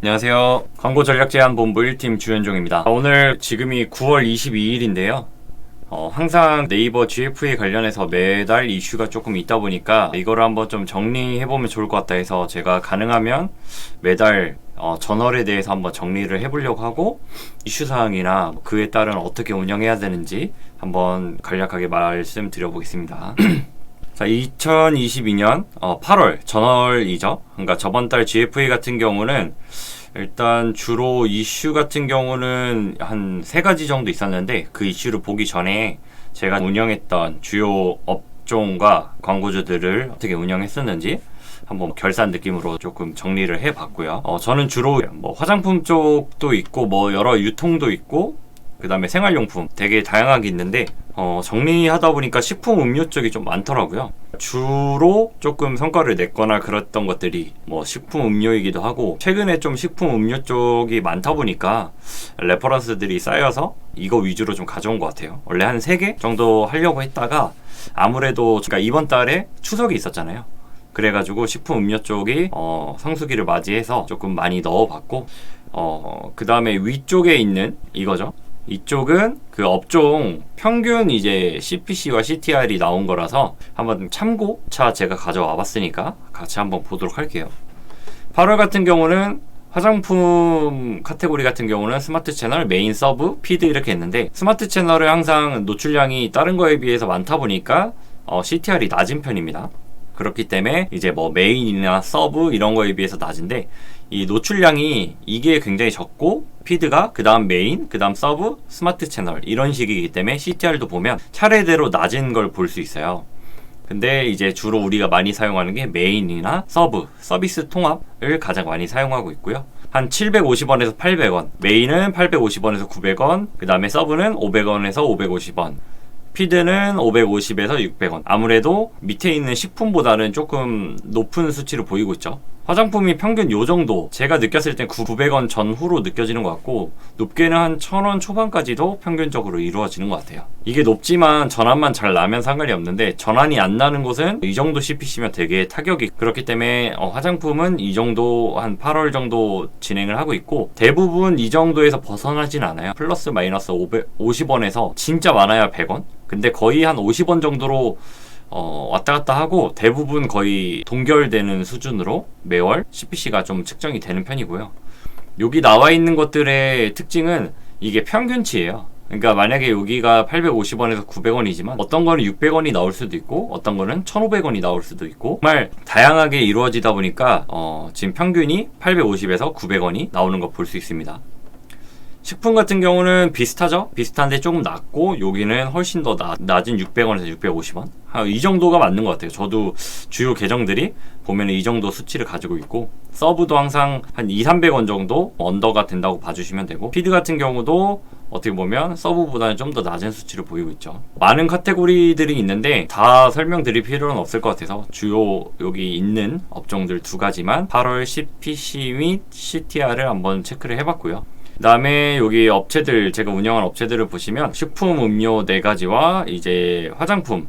안녕하세요. 광고전략제한본부 1팀 주현종입니다. 오늘 지금이 9월 22일인데요. 항상 네이버 GF에 관련해서 매달 이슈가 조금 있다 보니까 이거를 한번 좀 정리해보면 좋을 것 같다 해서 제가 가능하면 매달 저널에 대해서 한번 정리를 해보려고 하고 이슈사항이나 그에 따른 어떻게 운영해야 되는지 한번 간략하게 말씀드려보겠습니다. 자, 2022년 8월 저널이죠. 그러니까 저번 달 GFA 같은 경우는 일단 주로 이슈 같은 경우는 한 3가지 정도 있었는데 그 이슈를 보기 전에 제가 운영했던 주요 업종과 광고주들을 어떻게 운영했었는지 한번 결산 느낌으로 조금 정리를 해봤고요. 저는 주로 뭐 화장품 쪽도 있고 뭐 여러 유통도 있고 그 다음에 생활용품 되게 다양하게 있는데 정리하다 보니까 식품 음료 쪽이 좀 많더라고요. 주로 조금 성과를 냈거나 그랬던 것들이 뭐 식품 음료이기도 하고 최근에 좀 식품 음료 쪽이 많다 보니까 레퍼런스들이 쌓여서 이거 위주로 좀 가져온 것 같아요. 원래 한 3개 정도 하려고 했다가 아무래도 그러니까 이번 달에 추석이 있었잖아요. 그래가지고 식품 음료 쪽이 성수기를 맞이해서 조금 많이 넣어봤고 그 다음에 위쪽에 있는 이거죠. 이쪽은 그 업종 평균 이제 CPC와 CTR이 나온 거라서 한번 참고차 제가 가져와 봤으니까 같이 한번 보도록 할게요. 8월 같은 경우는 화장품 카테고리 같은 경우는 스마트 채널, 메인, 서브, 피드 이렇게 했는데 스마트 채널은 항상 노출량이 다른 거에 비해서 많다 보니까 CTR이 낮은 편입니다. 그렇기 때문에 이제 뭐 메인이나 서브 이런 거에 비해서 낮은데 이 노출량이 이게 굉장히 적고 피드가 그 다음 메인, 그 다음 서브, 스마트 채널 이런 식이기 때문에 CTR도 보면 차례대로 낮은 걸 볼 수 있어요. 근데 이제 주로 우리가 많이 사용하는 게 메인이나 서브, 서비스 통합을 가장 많이 사용하고 있고요. 한 750원에서 800원, 메인은 850원에서 900원, 그 다음에 서브는 500원에서 550원, 피드는 550에서 600원. 아무래도 밑에 있는 식품보다는 조금 높은 수치를 보이고 있죠. 화장품이 평균 요 정도, 제가 느꼈을 땐 900원 전후로 느껴지는 것 같고 높게는 한 1000원 초반까지도 평균적으로 이루어지는 것 같아요. 이게 높지만 전환만 잘 나면 상관이 없는데 전환이 안 나는 곳은 이 정도 CPC면 되게 타격이 그렇기 때문에 화장품은 이 정도 한 8월 정도 진행을 하고 있고 대부분 이 정도에서 벗어나진 않아요. 플러스 마이너스 50원에서 진짜 많아야 100원? 근데 거의 한 50원 정도로 왔다 갔다 하고 대부분 거의 동결되는 수준으로 매월 CPC가 좀 측정이 되는 편이고요. 여기 나와 있는 것들의 특징은 이게 평균치예요. 그러니까 만약에 여기가 850원에서 900원이지만 어떤 거는 600원이 나올 수도 있고 어떤 거는 1500원이 나올 수도 있고 정말 다양하게 이루어지다 보니까 지금 평균이 850에서 900원이 나오는 거 볼 수 있습니다. 식품 같은 경우는 비슷하죠? 비슷한데 조금 낮고 여기는 훨씬 더 낮은 600원에서 650원 이 정도가 맞는 것 같아요. 저도 주요 계정들이 보면 이 정도 수치를 가지고 있고 서브도 항상 한 200~300원 정도 언더가 된다고 봐주시면 되고 피드 같은 경우도 어떻게 보면 서브보다는 좀 더 낮은 수치를 보이고 있죠. 많은 카테고리들이 있는데 다 설명드릴 필요는 없을 것 같아서 주요 여기 있는 업종들 2가지만 8월 CPC 및 CTR을 한번 체크를 해봤고요. 그 다음에 여기 업체들 제가 운영한 업체들을 보시면 식품 음료 4가지와 이제 화장품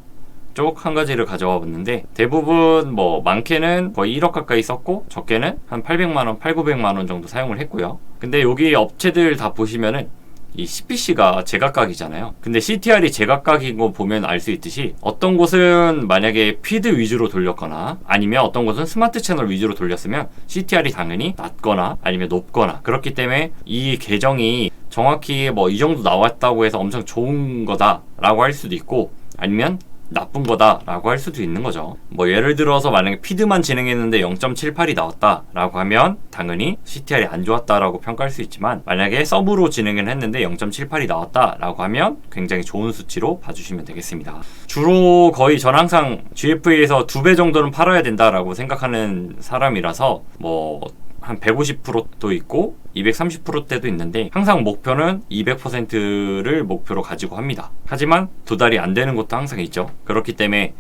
쪽 1가지를 가져와 봤는데 대부분 뭐 많게는 거의 1억 가까이 썼고 적게는 한 800만원, 8,900만원 정도 사용을 했고요. 근데 여기 업체들 다 보시면은 이 CPC가 제각각이잖아요. 근데 CTR이 제각각인 거 보면 알 수 있듯이 어떤 곳은 만약에 피드 위주로 돌렸거나 아니면 어떤 곳은 스마트 채널 위주로 돌렸으면 CTR이 당연히 낮거나 아니면 높거나 그렇기 때문에 이 계정이 정확히 뭐 이 정도 나왔다고 해서 엄청 좋은 거다 라고 할 수도 있고 아니면 나쁜 거다 라고 할 수도 있는 거죠. 뭐 예를 들어서 만약에 피드만 진행했는데 0.78이 나왔다 라고 하면 당연히 CTR이 안 좋았다 라고 평가할 수 있지만 만약에 서브로 진행을 했는데 0.78이 나왔다 라고 하면 굉장히 좋은 수치로 봐주시면 되겠습니다. 주로 거의 전 항상 GFA에서 2배 정도는 팔아야 된다 라고 생각하는 사람이라서 뭐 한 150%도 있고 230%대도 있는데 항상 목표는 200%를 목표로 가지고 합니다. 하지만 2달이 안 되는 것도 항상 있죠. 그렇기 때문에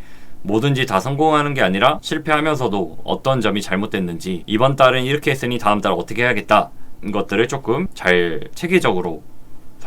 뭐든지 다 성공하는 게 아니라 실패하면서도 어떤 점이 잘못됐는지 이번 달은 이렇게 했으니 다음 달 어떻게 해야겠다 이 것들을 조금 잘 체계적으로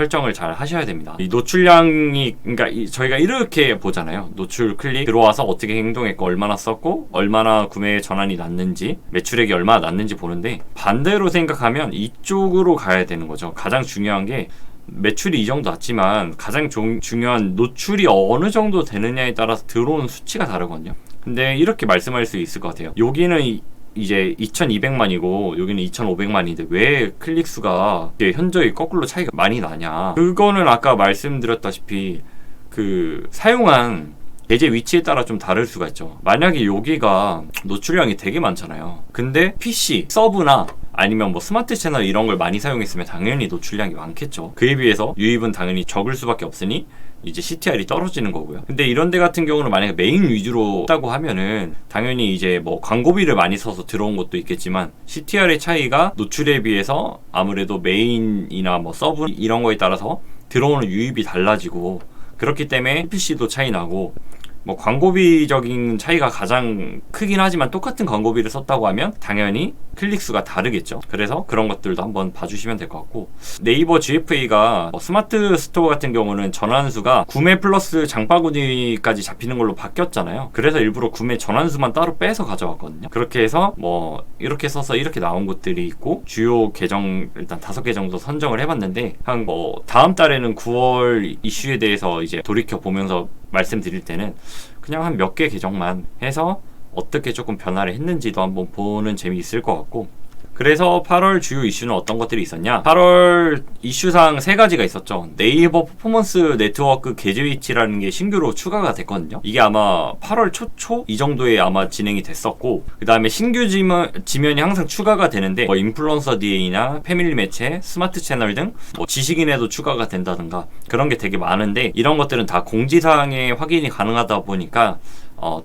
설정을 잘 하셔야 됩니다. 이 노출량이, 그러니까 저희가 이렇게 보잖아요. 노출 클릭 들어와서 어떻게 행동했고 얼마나 썼고 얼마나 구매 전환이 났는지 매출액이 얼마나 났는지 보는데, 반대로 생각하면 이쪽으로 가야 되는 거죠. 가장 중요한 게 매출이 이 정도 났지만 가장 중요한 노출이 어느 정도 되느냐에 따라서 들어오는 수치가 다르거든요. 근데 이렇게 말씀할 수 있을 것 같아요. 여기는 이제 2200만이고 여기는 2500만인데 왜 클릭수가 현저히 거꾸로 차이가 많이 나냐. 그거는 아까 말씀드렸다시피 그 사용한 계제 위치에 따라 좀 다를 수가 있죠. 만약에 여기가 노출량이 되게 많잖아요. 근데 PC, 서브나 아니면 뭐 스마트 채널 이런 걸 많이 사용했으면 당연히 노출량이 많겠죠. 그에 비해서 유입은 당연히 적을 수밖에 없으니 이제 CTR이 떨어지는 거고요. 근데 이런 데 같은 경우는 만약에 메인 위주로 했다고 하면은 당연히 이제 뭐 광고비를 많이 써서 들어온 것도 있겠지만 CTR의 차이가 노출에 비해서 아무래도 메인이나 뭐 서브 이런 거에 따라서 들어오는 유입이 달라지고, 그렇기 때문에 PC도 차이 나고, 뭐 광고비적인 차이가 가장 크긴 하지만 똑같은 광고비를 썼다고 하면 당연히 클릭수가 다르겠죠. 그래서 그런 것들도 한번 봐주시면 될 것 같고, 네이버 GFA가 스마트 스토어 같은 경우는 전환수가 구매 플러스 장바구니까지 잡히는 걸로 바뀌었잖아요. 그래서 일부러 구매 전환수만 따로 빼서 가져왔거든요. 그렇게 해서 뭐 이렇게 써서 이렇게 나온 곳들이 있고, 주요 계정 일단 5개 정도 선정을 해봤는데, 한 뭐 다음 달에는 9월 이슈에 대해서 이제 돌이켜 보면서 말씀드릴 때는 그냥 한 몇 개 계정만 해서 어떻게 조금 변화를 했는지도 한번 보는 재미 있을 것 같고, 그래서 8월 주요 이슈는 어떤 것들이 있었냐. 8월 이슈상 3가지가 있었죠. 네이버 퍼포먼스 네트워크 계제 위치라는 게 신규로 추가가 됐거든요. 이게 아마 8월 초 이 정도에 아마 진행이 됐었고, 그 다음에 신규 지면이 항상 추가가 되는데 뭐 인플루언서 DA나 패밀리 매체, 스마트 채널 등 뭐 지식인에도 추가가 된다든가 그런 게 되게 많은데, 이런 것들은 다 공지사항에 확인이 가능하다 보니까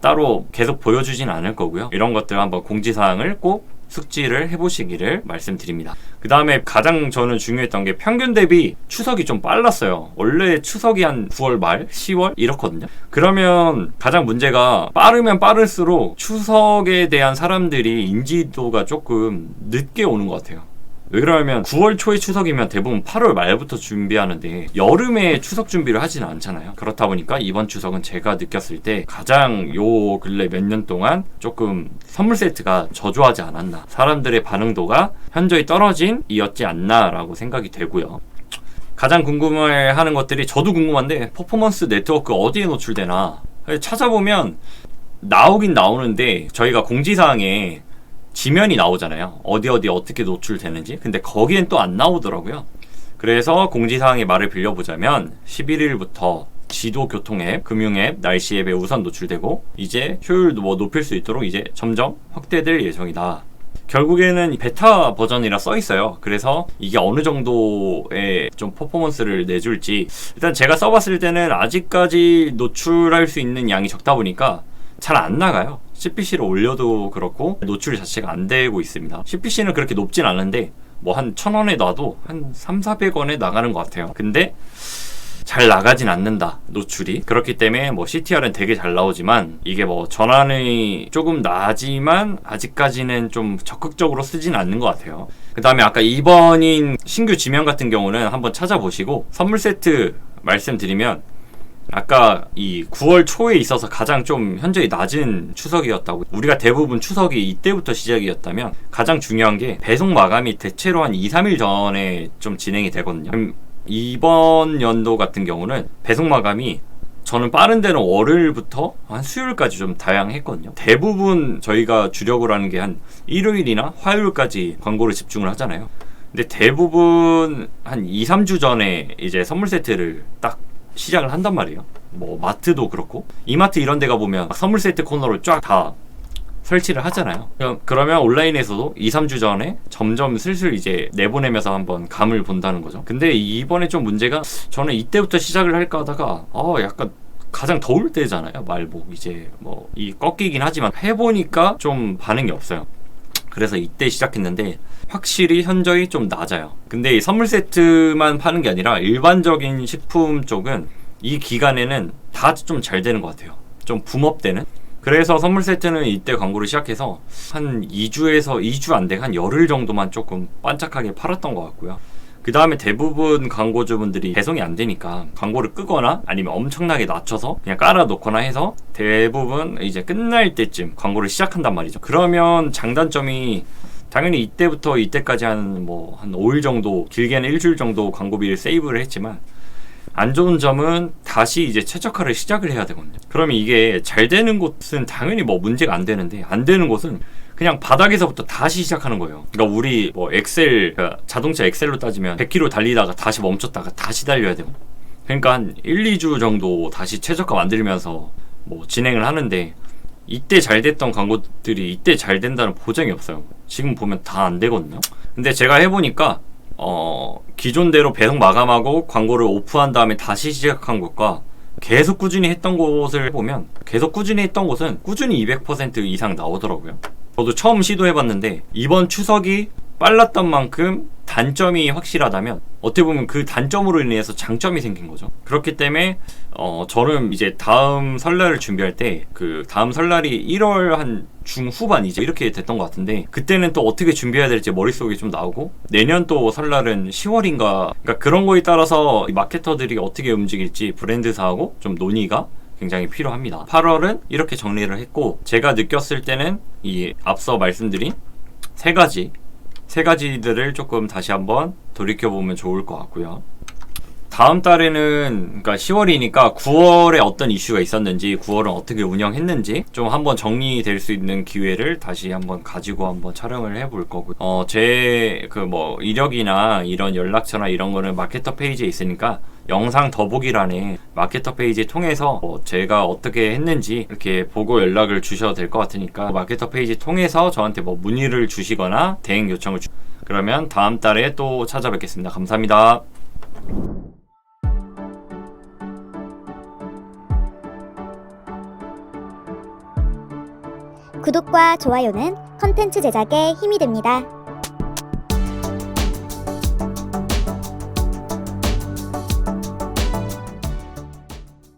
따로 계속 보여주진 않을 거고요. 이런 것들 한번 공지사항을 꼭 숙지를 해보시기를 말씀드립니다. 그 다음에 가장 저는 중요했던 게 평균 대비 추석이 좀 빨랐어요. 원래 추석이 한 9월 말, 10월 이렇거든요. 그러면 가장 문제가 빠르면 빠를수록 추석에 대한 사람들이 인지도가 조금 늦게 오는 것 같아요. 왜 그러냐면 9월 초에 추석이면 대부분 8월 말부터 준비하는데 여름에 추석 준비를 하진 않잖아요. 그렇다 보니까 이번 추석은 제가 느꼈을 때 가장 요 근래 몇 년 동안 조금 선물 세트가 저조하지 않았나, 사람들의 반응도가 현저히 떨어진 이었지 않나 라고 생각이 되고요. 가장 궁금해하는 것들이, 저도 궁금한데 퍼포먼스 네트워크 어디에 노출되나 찾아보면 나오긴 나오는데 저희가 공지사항에 지면이 나오잖아요. 어디 어떻게 노출되는지. 근데 거기엔 또 안 나오더라고요. 그래서 공지사항의 말을 빌려보자면 11일부터 지도, 교통 앱, 금융 앱, 날씨 앱에 우선 노출되고, 이제 효율도 뭐 높일 수 있도록 이제 점점 확대될 예정이다. 결국에는 베타 버전이라 써 있어요. 그래서 이게 어느 정도의 좀 퍼포먼스를 내줄지, 일단 제가 써봤을 때는 아직까지 노출할 수 있는 양이 적다 보니까 잘 안 나가요. CPC를 올려도 그렇고 노출 자체가 안 되고 있습니다. CPC는 그렇게 높진 않은데 뭐 한 1000원에 놔도 한 300~400원에 나가는 것 같아요. 근데 잘 나가진 않는다, 노출이. 그렇기 때문에 뭐 CTR은 되게 잘 나오지만 이게 뭐 전환이 조금 나지만 아직까지는 좀 적극적으로 쓰진 않는 것 같아요. 그 다음에 아까 2번인 신규 지면 같은 경우는 한번 찾아보시고, 선물 세트 말씀드리면 아까 이 9월 초에 있어서 가장 좀 현저히 낮은 추석이었다고, 우리가 대부분 추석이 이때부터 시작이었다면 가장 중요한 게 배송 마감이 대체로 한 2~3일 전에 좀 진행이 되거든요. 이번 연도 같은 경우는 배송 마감이 저는 빠른 데는 월요일부터 한 수요일까지 좀 다양했거든요. 대부분 저희가 주력을 하는 게 한 일요일이나 화요일까지 광고를 집중을 하잖아요. 근데 대부분 한 2~3주 전에 이제 선물 세트를 딱 시작을 한단 말이에요. 뭐 마트도 그렇고, 이마트 이런 데 가보면 선물 세트 코너를 쫙 다 설치를 하잖아요. 그러면 온라인에서도 2~3주 전에 점점 슬슬 이제 내보내면서 한번 감을 본다는 거죠. 근데 이번에 좀 문제가, 저는 이때부터 시작을 할까 하다가 약간 가장 더울 때잖아요. 말복 이제 뭐 이 꺾이긴 하지만 해보니까 좀 반응이 없어요. 그래서 이때 시작했는데 확실히 현저히 좀 낮아요. 근데 이 선물 세트만 파는 게 아니라 일반적인 식품 쪽은 이 기간에는 다 좀 잘 되는 것 같아요. 좀 붐업되는. 그래서 선물 세트는 이때 광고를 시작해서 한 2주 안 돼, 한 열흘 정도만 조금 반짝하게 팔았던 것 같고요. 그 다음에 대부분 광고주분들이 배송이 안 되니까 광고를 끄거나 아니면 엄청나게 낮춰서 그냥 깔아놓거나 해서 대부분 이제 끝날 때쯤 광고를 시작한단 말이죠. 그러면 장단점이 당연히 이때부터 이때까지 한 5일 정도, 길게는 일주일 정도 광고비를 세이브를 했지만, 안 좋은 점은 다시 이제 최적화를 시작을 해야 되거든요. 그러면 이게 잘 되는 곳은 당연히 문제가 안 되는데, 안 되는 곳은 그냥 바닥에서부터 다시 시작하는 거예요. 그러니까 우리 엑셀, 그러니까 자동차 엑셀로 따지면 100km 달리다가 다시 멈췄다가 다시 달려야 되고, 그러니까 한 1, 2주 정도 다시 최저가 만들면서 진행을 하는데, 이때 잘 됐던 광고들이 이때 잘 된다는 보장이 없어요. 지금 보면 다 안 되거든요. 근데 제가 해보니까 기존대로 배송 마감하고 광고를 오프한 다음에 다시 시작한 것과 계속 꾸준히 했던 곳을 보면, 계속 꾸준히 했던 곳은 꾸준히 200% 이상 나오더라고요. 저도 처음 시도해봤는데 이번 추석이 빨랐던 만큼 단점이 확실하다면 어떻게 보면 그 단점으로 인해서 장점이 생긴 거죠. 그렇기 때문에 저는 이제 다음 설날을 준비할 때, 그 다음 설날이 1월 한 중후반 이제 이렇게 됐던 것 같은데, 그때는 또 어떻게 준비해야 될지 머릿속에 좀 나오고, 내년 또 설날은 10월인가, 그러니까 그런 거에 따라서 마케터들이 어떻게 움직일지 브랜드사하고 좀 논의가 굉장히 필요합니다. 8월은 이렇게 정리를 했고, 제가 느꼈을 때는 이 앞서 말씀드린 세 가지들을 조금 다시 한번 돌이켜보면 좋을 것 같고요. 다음 달에는, 그러니까 10월이니까 9월에 어떤 이슈가 있었는지, 9월은 어떻게 운영했는지 좀 한번 정리될 수 있는 기회를 다시 한번 가지고 한번 촬영을 해볼 거고요. 제 이력이나 이런 연락처나 이런 거는 마케터 페이지에 있으니까 영상 더보기란에 마케터 페이지 통해서 제가 어떻게 했는지 이렇게 보고 연락을 주셔도 될 것 같으니까, 마케터 페이지 통해서 저한테 문의를 주시거나 대행 요청을 그러면 다음 달에 또 찾아뵙겠습니다. 감사합니다. 구독과 좋아요는 컨텐츠 제작에 힘이 됩니다.